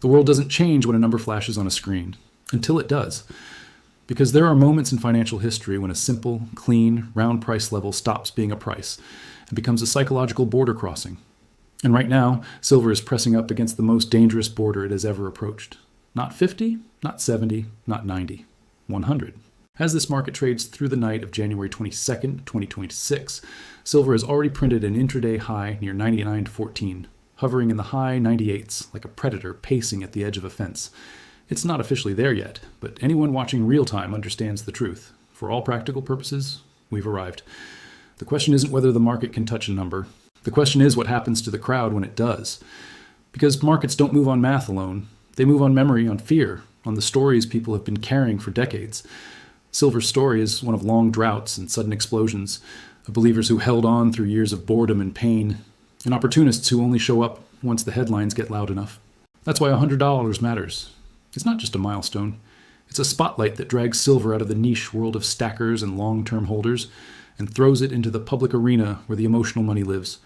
The world doesn't change when a number flashes on a screen, until it does. Because there are moments in financial history when a simple, clean, round price level stops being a price and becomes a psychological border crossing. And right now, silver is pressing up against the most dangerous border it has ever approached. Not 50, not 70, not 90, 100. As this market trades through the night of January 22nd, 2026, silver has already printed an intraday high near 99.14, hovering in the high 98s like a predator pacing at the edge of a fence. It's not officially there yet, but anyone watching real time understands the truth. For all practical purposes, we've arrived. The question isn't whether the market can touch a number. The question is what happens to the crowd when it does. Because markets don't move on math alone. They move on memory, on fear, on the stories people have been carrying for decades. Silver's story is one of long droughts and sudden explosions, of believers who held on through years of boredom and pain, and opportunists who only show up once the headlines get loud enough. That's why $100 matters. It's not just a milestone. It's a spotlight that drags silver out of the niche world of stackers and long-term holders and throws it into the public arena where the emotional money lives,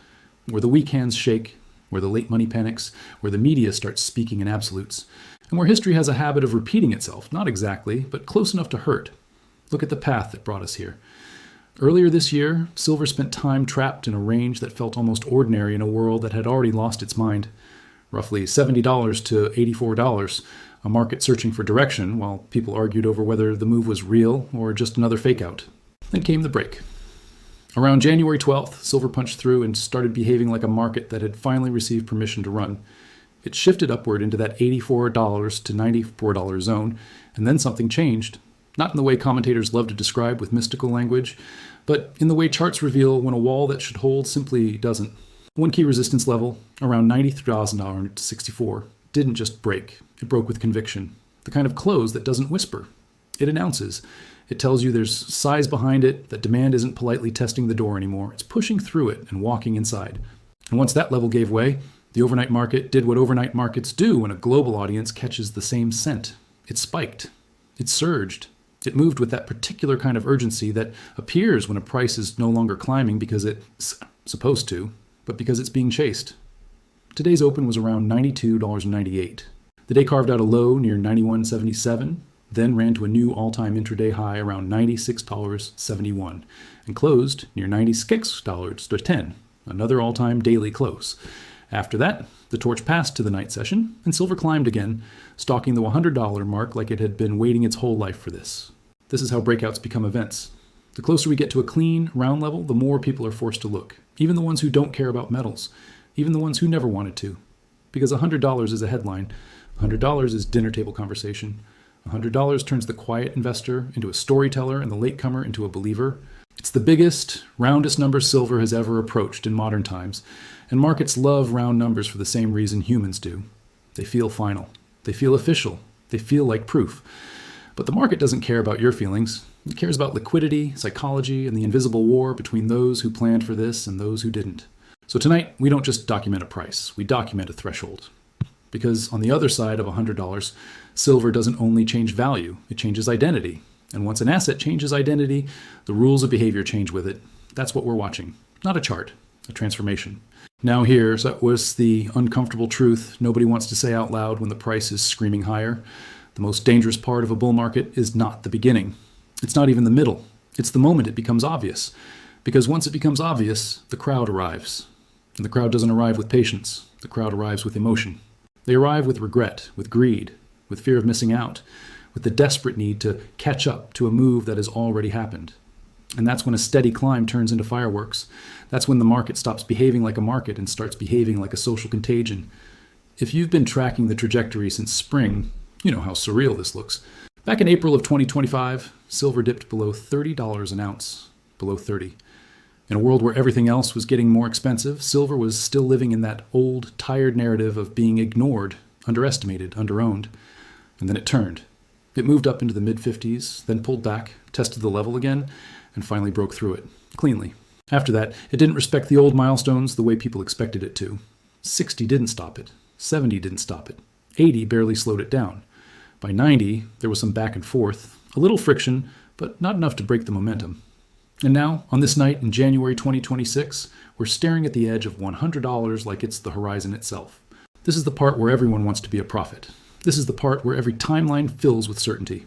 where the weak hands shake, where the late money panics, where the media starts speaking in absolutes, and where history has a habit of repeating itself, not exactly, but close enough to hurt. Look at the path that brought us here. Earlier this year, silver spent time trapped in a range that felt almost ordinary in a world that had already lost its mind. Roughly $70 to $84, a market searching for direction while people argued over whether the move was real or just another fake-out. Then came the break. Around January 12th, silver punched through and started behaving like a market that had finally received permission to run. It shifted upward into that $84 to $94 zone, and then something changed. Not in the way commentators love to describe with mystical language, but in the way charts reveal when a wall that should hold simply doesn't. One key resistance level, around $90,064, didn't just break. It broke with conviction. The kind of close that doesn't whisper. It announces. It tells you there's size behind it, that demand isn't politely testing the door anymore. It's pushing through it and walking inside. And once that level gave way, the overnight market did what overnight markets do when a global audience catches the same scent. It spiked. It surged. It moved with that particular kind of urgency that appears when a price is no longer climbing because it's supposed to, but because it's being chased. Today's open was around $92.98. The day carved out a low near $91.77, then ran to a new all-time intraday high around $96.71, and closed near $96.10, another all-time daily close. After that, the torch passed to the night session, and silver climbed again, stalking the $100 mark like it had been waiting its whole life for this. This is how breakouts become events. The closer we get to a clean, round level, the more people are forced to look, even the ones who don't care about metals, even the ones who never wanted to. Because $100 is a headline, $100 is dinner table conversation, $100 turns the quiet investor into a storyteller and the latecomer into a believer. It's the biggest, roundest number silver has ever approached in modern times, and markets love round numbers for the same reason humans do. They feel final. They feel official. They feel like proof. But the market doesn't care about your feelings. It cares about liquidity, psychology, and the invisible war between those who planned for this and those who didn't. So tonight, we don't just document a price. We document a threshold. Because on the other side of $100, silver doesn't only change value, it changes identity. And once an asset changes identity, the rules of behavior change with it. That's what we're watching. Not a chart, a transformation. Now here was the uncomfortable truth nobody wants to say out loud when the price is screaming higher. The most dangerous part of a bull market is not the beginning. It's not even the middle. It's the moment it becomes obvious. Because once it becomes obvious, the crowd arrives. And the crowd doesn't arrive with patience. The crowd arrives with emotion. They arrive with regret, with greed, with fear of missing out, with the desperate need to catch up to a move that has already happened. And that's when a steady climb turns into fireworks. That's when the market stops behaving like a market and starts behaving like a social contagion. If you've been tracking the trajectory since spring, you know how surreal this looks. Back in April of 2025, silver dipped below $30 an ounce, below 30. In a world where everything else was getting more expensive, silver was still living in that old, tired narrative of being ignored, underestimated, underowned. And then it turned. It moved up into the mid-50s, then pulled back, tested the level again, and finally broke through it, cleanly. After that, it didn't respect the old milestones the way people expected it to. 60 didn't stop it. 70 didn't stop it. 80 barely slowed it down. By 90, there was some back and forth, a little friction, but not enough to break the momentum. And now, on this night in January 2026, we're staring at the edge of $100 like it's the horizon itself. This is the part where everyone wants to be a prophet. This is the part where every timeline fills with certainty.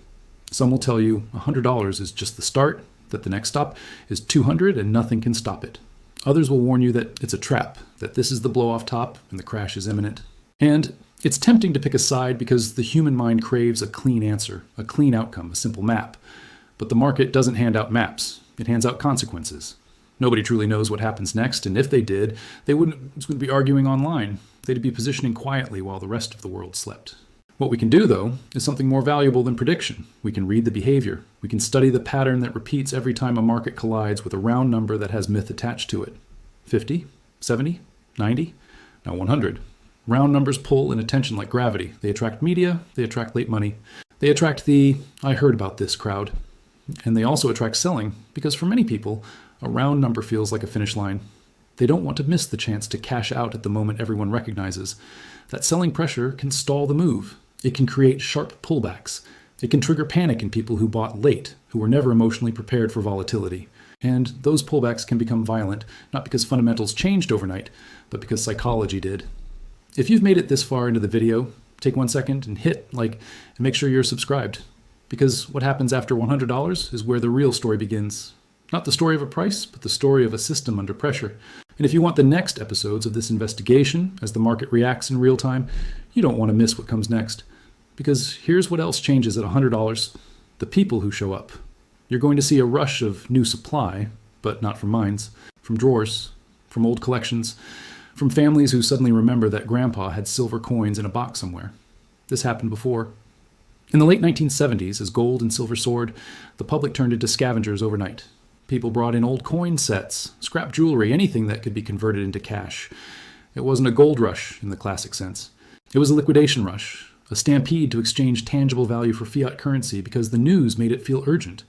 Some will tell you $100 is just the start, that the next stop is 200 and nothing can stop it. Others will warn you that it's a trap, that this is the blow off top and the crash is imminent. And it's tempting to pick a side because the human mind craves a clean answer, a clean outcome, a simple map. But the market doesn't hand out maps. It hands out consequences. Nobody truly knows what happens next, and if they did, they wouldn't be arguing online. They'd be positioning quietly while the rest of the world slept. What we can do, though, is something more valuable than prediction. We can read the behavior. We can study the pattern that repeats every time a market collides with a round number that has myth attached to it. 50, 70, 90, now 100. Round numbers pull in attention like gravity. They attract media, they attract late money. They attract the "I heard about this" crowd. And they also attract selling, because for many people, a round number feels like a finish line. They don't want to miss the chance to cash out at the moment everyone recognizes. That selling pressure can stall the move. It can create sharp pullbacks. It can trigger panic in people who bought late, who were never emotionally prepared for volatility. And those pullbacks can become violent, not because fundamentals changed overnight, but because psychology did. If you've made it this far into the video, take 1 second and hit like and make sure you're subscribed. Because what happens after $100 is where the real story begins. Not the story of a price, but the story of a system under pressure. And if you want the next episodes of this investigation as the market reacts in real time, you don't want to miss what comes next. Because here's what else changes at $100. The people who show up. You're going to see a rush of new supply, but not from mines, from drawers, from old collections, from families who suddenly remember that grandpa had silver coins in a box somewhere. This happened before. In the late 1970s, as gold and silver soared, the public turned into scavengers overnight. People brought in old coin sets, scrap jewelry, anything that could be converted into cash. It wasn't a gold rush in the classic sense. It was a liquidation rush, a stampede to exchange tangible value for fiat currency because the news made it feel urgent.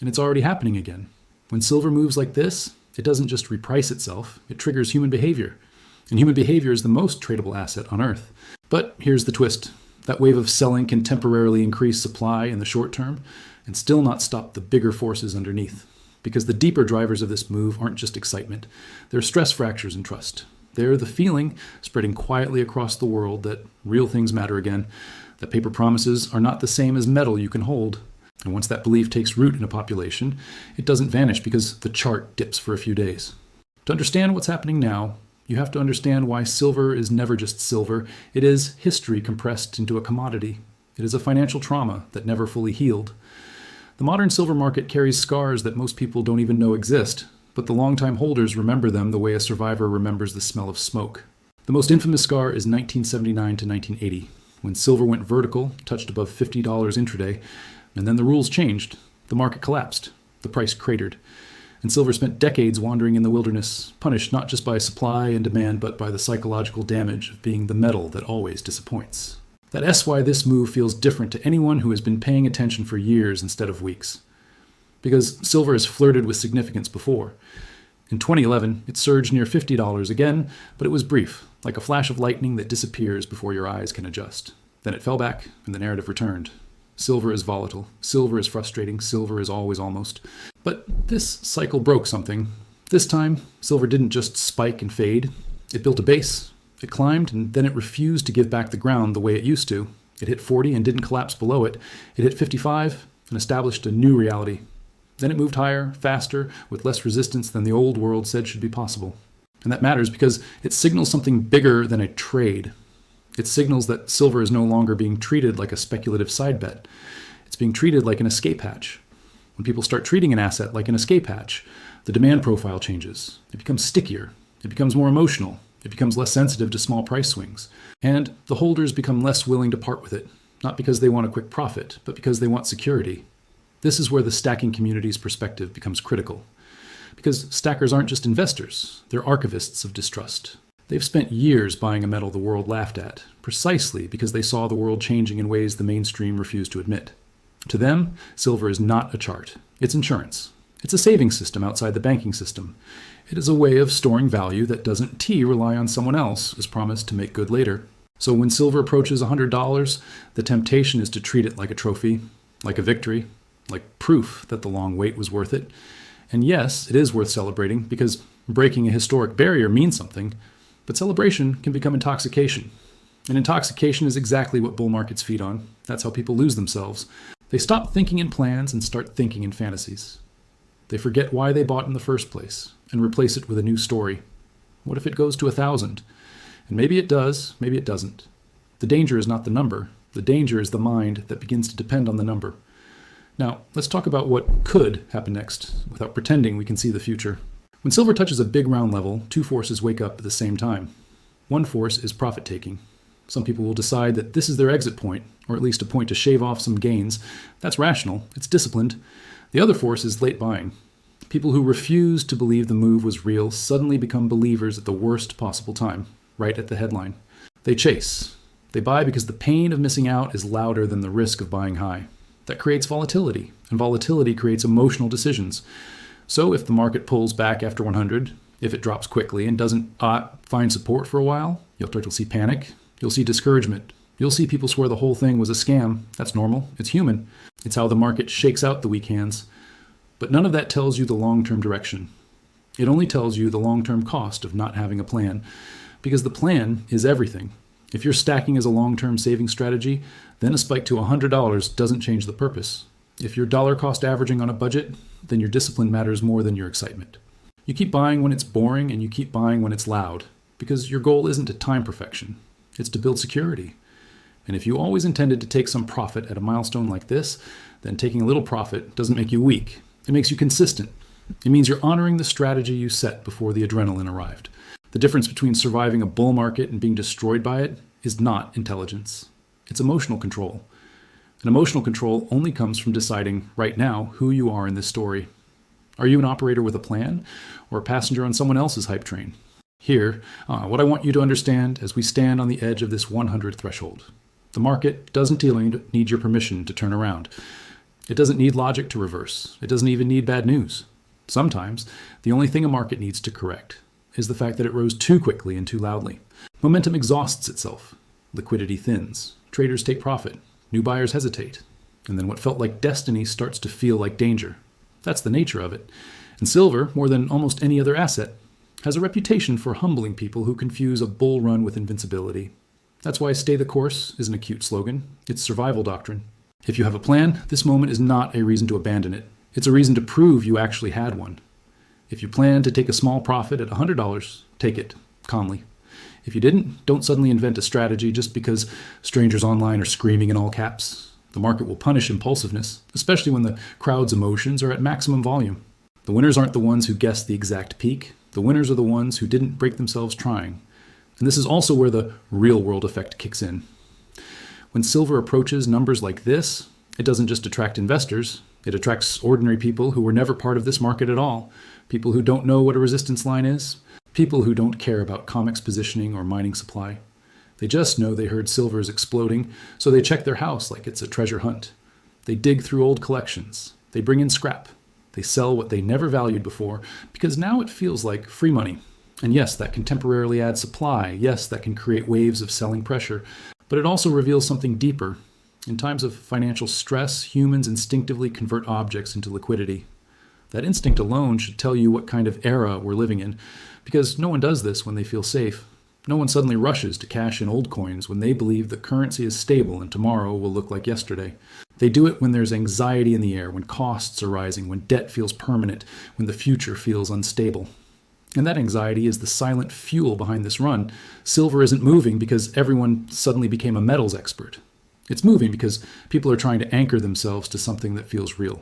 And it's already happening again. When silver moves like this, it doesn't just reprice itself, it triggers human behavior. And human behavior is the most tradable asset on Earth. But here's the twist. That wave of selling can temporarily increase supply in the short term and still not stop the bigger forces underneath. Because the deeper drivers of this move aren't just excitement. They're stress fractures in trust. They're the feeling spreading quietly across the world that real things matter again, that paper promises are not the same as metal you can hold. And once that belief takes root in a population, it doesn't vanish because the chart dips for a few days. To understand what's happening now, you have to understand why silver is never just silver. It is history compressed into a commodity. It is a financial trauma that never fully healed. The modern silver market carries scars that most people don't even know exist, but the longtime holders remember them the way a survivor remembers the smell of smoke. The most infamous scar is 1979 to 1980, when silver went vertical, touched above $50 intraday, and then the rules changed. The market collapsed. The price cratered. And silver spent decades wandering in the wilderness, punished not just by supply and demand, but by the psychological damage of being the metal that always disappoints. That's why this move feels different to anyone who has been paying attention for years instead of weeks. Because silver has flirted with significance before. In 2011, it surged near $50 again, but it was brief, like a flash of lightning that disappears before your eyes can adjust. Then it fell back, and the narrative returned. Silver is volatile. Silver is frustrating. Silver is always almost. But this cycle broke something. This time, silver didn't just spike and fade. It built a base. It climbed, and then it refused to give back the ground the way it used to. It hit 40 and didn't collapse below it. It hit 55 and established a new reality. Then it moved higher, faster, with less resistance than the old world said should be possible. And that matters because it signals something bigger than a trade. It signals that silver is no longer being treated like a speculative side bet. It's being treated like an escape hatch. When people start treating an asset like an escape hatch, the demand profile changes. It becomes stickier. It becomes more emotional. It becomes less sensitive to small price swings. And the holders become less willing to part with it, not because they want a quick profit, but because they want security. This is where the stacking community's perspective becomes critical. Because stackers aren't just investors, they're archivists of distrust. They've spent years buying a metal the world laughed at, precisely because they saw the world changing in ways the mainstream refused to admit. To them, silver is not a chart. It's insurance. It's a savings system outside the banking system. It is a way of storing value that doesn't rely on someone else as promised to make good later. So when silver approaches $100, the temptation is to treat it like a trophy, like a victory, like proof that the long wait was worth it. And yes, it is worth celebrating because breaking a historic barrier means something, but celebration can become intoxication. And intoxication is exactly what bull markets feed on. That's how people lose themselves. They stop thinking in plans and start thinking in fantasies. They forget why they bought in the first place and replace it with a new story. What if it goes to 1,000? And maybe it does, maybe it doesn't. The danger is not the number. The danger is the mind that begins to depend on the number. Now, let's talk about what could happen next without pretending we can see the future. When silver touches a big round level, two forces wake up at the same time. One force is profit-taking. Some people will decide that this is their exit point, or at least a point to shave off some gains. That's rational. It's disciplined. The other force is late buying. People who refuse to believe the move was real suddenly become believers at the worst possible time, right at the headline. They chase. They buy because the pain of missing out is louder than the risk of buying high. That creates volatility, and volatility creates emotional decisions. So if the market pulls back after 100, if it drops quickly and doesn't find support for a while, you'll see panic. You'll see discouragement. You'll see people swear the whole thing was a scam. That's normal. It's human. It's how the market shakes out the weak hands. But none of that tells you the long-term direction. It only tells you the long-term cost of not having a plan, because the plan is everything. If you're stacking as a long-term saving strategy, then a spike to $100 doesn't change the purpose. If you're dollar cost averaging on a budget, then your discipline matters more than your excitement. You keep buying when it's boring and you keep buying when it's loud, because your goal isn't to time perfection. It's to build security. And if you always intended to take some profit at a milestone like this, then taking a little profit doesn't make you weak. It makes you consistent. It means you're honoring the strategy you set before the adrenaline arrived. The difference between surviving a bull market and being destroyed by it is not intelligence. It's emotional control. And emotional control only comes from deciding right now who you are in this story. Are you an operator with a plan or a passenger on someone else's hype train? Here, what I want you to understand as we stand on the edge of this 100 threshold. The market doesn't need your permission to turn around. It doesn't need logic to reverse. It doesn't even need bad news. Sometimes, the only thing a market needs to correct is the fact that it rose too quickly and too loudly. Momentum exhausts itself. Liquidity thins. Traders take profit. New buyers hesitate. And then what felt like destiny starts to feel like danger. That's the nature of it. And silver, more than almost any other asset, has a reputation for humbling people who confuse a bull run with invincibility. That's why stay the course is an acute slogan. It's survival doctrine. If you have a plan, this moment is not a reason to abandon it. It's a reason to prove you actually had one. If you plan to take a small profit at $100, take it calmly. If you didn't, don't suddenly invent a strategy just because strangers online are screaming in all caps. The market will punish impulsiveness, especially when the crowd's emotions are at maximum volume. The winners aren't the ones who guessed the exact peak. The winners are the ones who didn't break themselves trying. And this is also where the real-world effect kicks in. When silver approaches numbers like this, it doesn't just attract investors. It attracts ordinary people who were never part of this market at all. People who don't know what a resistance line is. People who don't care about COMEX positioning or mining supply. They just know they heard silver is exploding, so they check their house like it's a treasure hunt. They dig through old collections. They bring in scrap. They sell what they never valued before, because now it feels like free money. And yes, that can temporarily add supply. Yes, that can create waves of selling pressure. But it also reveals something deeper. In times of financial stress, humans instinctively convert objects into liquidity. That instinct alone should tell you what kind of era we're living in, because no one does this when they feel safe. No one suddenly rushes to cash in old coins when they believe the currency is stable and tomorrow will look like yesterday. They do it when there's anxiety in the air, when costs are rising, when debt feels permanent, when the future feels unstable. And that anxiety is the silent fuel behind this run. Silver isn't moving because everyone suddenly became a metals expert. It's moving because people are trying to anchor themselves to something that feels real.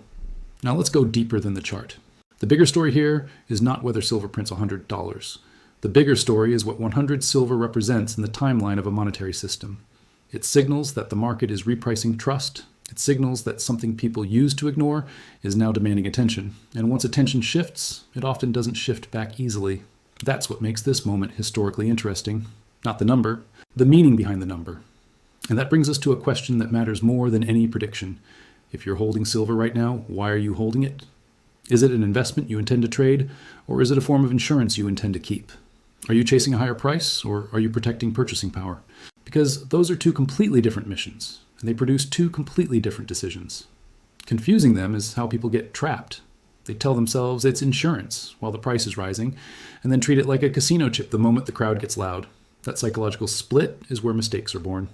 Now let's go deeper than the chart. The bigger story here is not whether silver prints $100. The bigger story is what 100 silver represents in the timeline of a monetary system. It signals that the market is repricing trust. It signals that something people used to ignore is now demanding attention. And once attention shifts, it often doesn't shift back easily. That's what makes this moment historically interesting. Not the number, the meaning behind the number. And that brings us to a question that matters more than any prediction. If you're holding silver right now, why are you holding it? Is it an investment you intend to trade, or is it a form of insurance you intend to keep? Are you chasing a higher price, or are you protecting purchasing power? Because those are two completely different missions, and they produce two completely different decisions. Confusing them is how people get trapped. They tell themselves it's insurance while the price is rising, and then treat it like a casino chip the moment the crowd gets loud. That psychological split is where mistakes are born.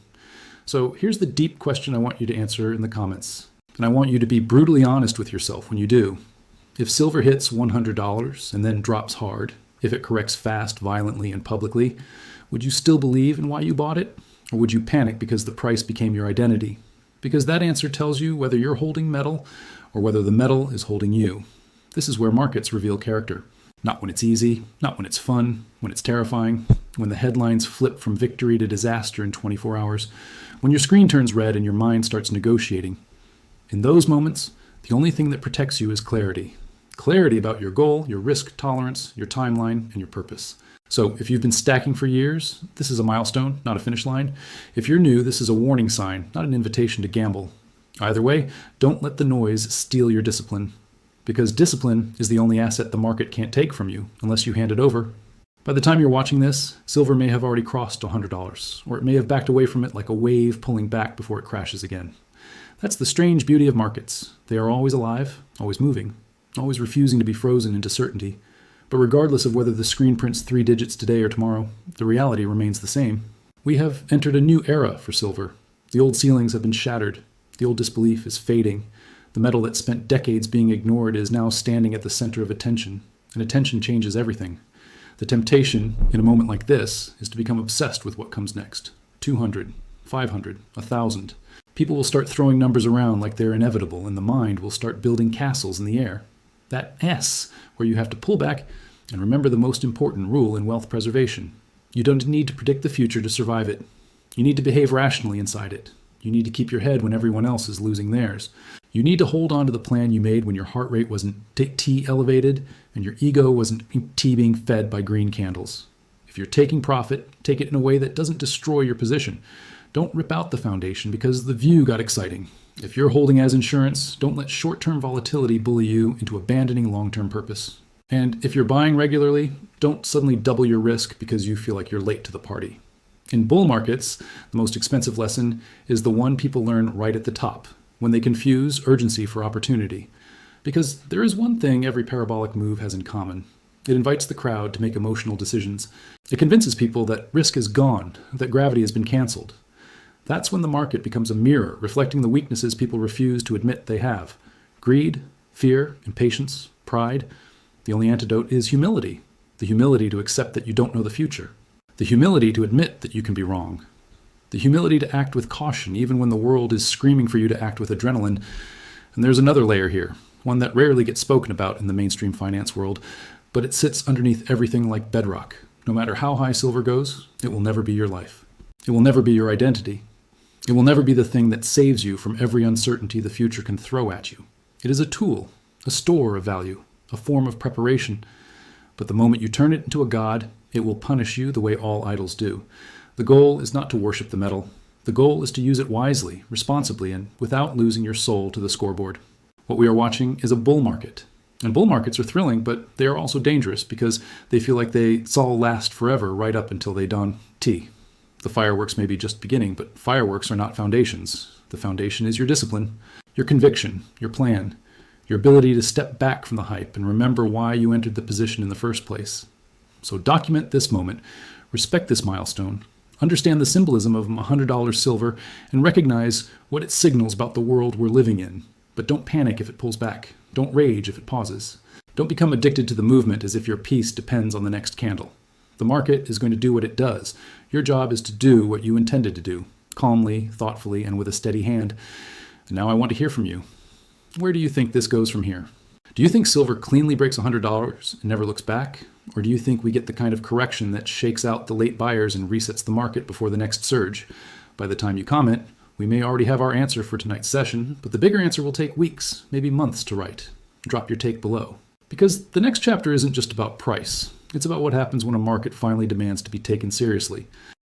So here's the deep question I want you to answer in the comments. And I want you to be brutally honest with yourself when you do. If silver hits $100 and then drops hard, if it corrects fast, violently, and publicly, would you still believe in why you bought it? Or would you panic because the price became your identity? Because that answer tells you whether you're holding metal or whether the metal is holding you. This is where markets reveal character. Not when it's easy, not when it's fun, when it's terrifying, when the headlines flip from victory to disaster in 24 hours, when your screen turns red and your mind starts negotiating. In those moments, the only thing that protects you is clarity. Clarity about your goal, your risk tolerance, your timeline, and your purpose. So if you've been stacking for years, this is a milestone, not a finish line. If you're new, this is a warning sign, not an invitation to gamble. Either way, don't let the noise steal your discipline. Because discipline is the only asset the market can't take from you unless you hand it over. By the time you're watching this, silver may have already crossed $100, or it may have backed away from it like a wave pulling back before it crashes again. That's the strange beauty of markets. They are always alive, always moving, always refusing to be frozen into certainty. But regardless of whether the screen prints 3 digits today or tomorrow, the reality remains the same. We have entered a new era for silver. The old ceilings have been shattered. The old disbelief is fading. The metal that spent decades being ignored is now standing at the center of attention, and attention changes everything. The temptation, in a moment like this, is to become obsessed with what comes next. 200, 500, 1,000. People will start throwing numbers around like they're inevitable, and the mind will start building castles in the air. That S, where you have to pull back and remember the most important rule in wealth preservation. You don't need to predict the future to survive it. You need to behave rationally inside it. You need to keep your head when everyone else is losing theirs. You need to hold on to the plan you made when your heart rate wasn't T elevated and your ego wasn't T being fed by green candles. If you're taking profit, take it in a way that doesn't destroy your position. Don't rip out the foundation because the view got exciting. If you're holding as insurance, don't let short-term volatility bully you into abandoning long-term purpose. And if you're buying regularly, don't suddenly double your risk because you feel like you're late to the party. In bull markets, the most expensive lesson is the one people learn right at the top, when they confuse urgency for opportunity. Because there is one thing every parabolic move has in common. It invites the crowd to make emotional decisions. It convinces people that risk is gone, that gravity has been canceled. That's when the market becomes a mirror reflecting the weaknesses people refuse to admit they have. Greed, fear, impatience, pride. The only antidote is humility. The humility to accept that you don't know the future. The humility to admit that you can be wrong. The humility to act with caution even when the world is screaming for you to act with adrenaline. And there's another layer here, one that rarely gets spoken about in the mainstream finance world, but it sits underneath everything like bedrock. No matter how high silver goes, it will never be your life. It will never be your identity. It will never be the thing that saves you from every uncertainty the future can throw at you. It is a tool, a store of value, a form of preparation. But the moment you turn it into a god, it will punish you the way all idols do. The goal is not to worship the metal. The goal is to use it wisely, responsibly, and without losing your soul to the scoreboard. What we are watching is a bull market. And bull markets are thrilling, but they are also dangerous because they feel like it's all last forever right up until they don T. The fireworks may be just beginning, but fireworks are not foundations. The foundation is your discipline, your conviction, your plan, your ability to step back from the hype and remember why you entered the position in the first place. So document this moment, respect this milestone, understand the symbolism of $100 silver, and recognize what it signals about the world we're living in. But don't panic if it pulls back. Don't rage if it pauses. Don't become addicted to the movement as if your peace depends on the next candle. The market is going to do what it does. Your job is to do what you intended to do, calmly, thoughtfully, and with a steady hand. And now I want to hear from you. Where do you think this goes from here? Do you think silver cleanly breaks $100 and never looks back? Or do you think we get the kind of correction that shakes out the late buyers and resets the market before the next surge? By the time you comment, we may already have our answer for tonight's session, but the bigger answer will take weeks, maybe months to write. Drop your take below. Because the next chapter isn't just about price. It's about what happens when a market finally demands to be taken seriously.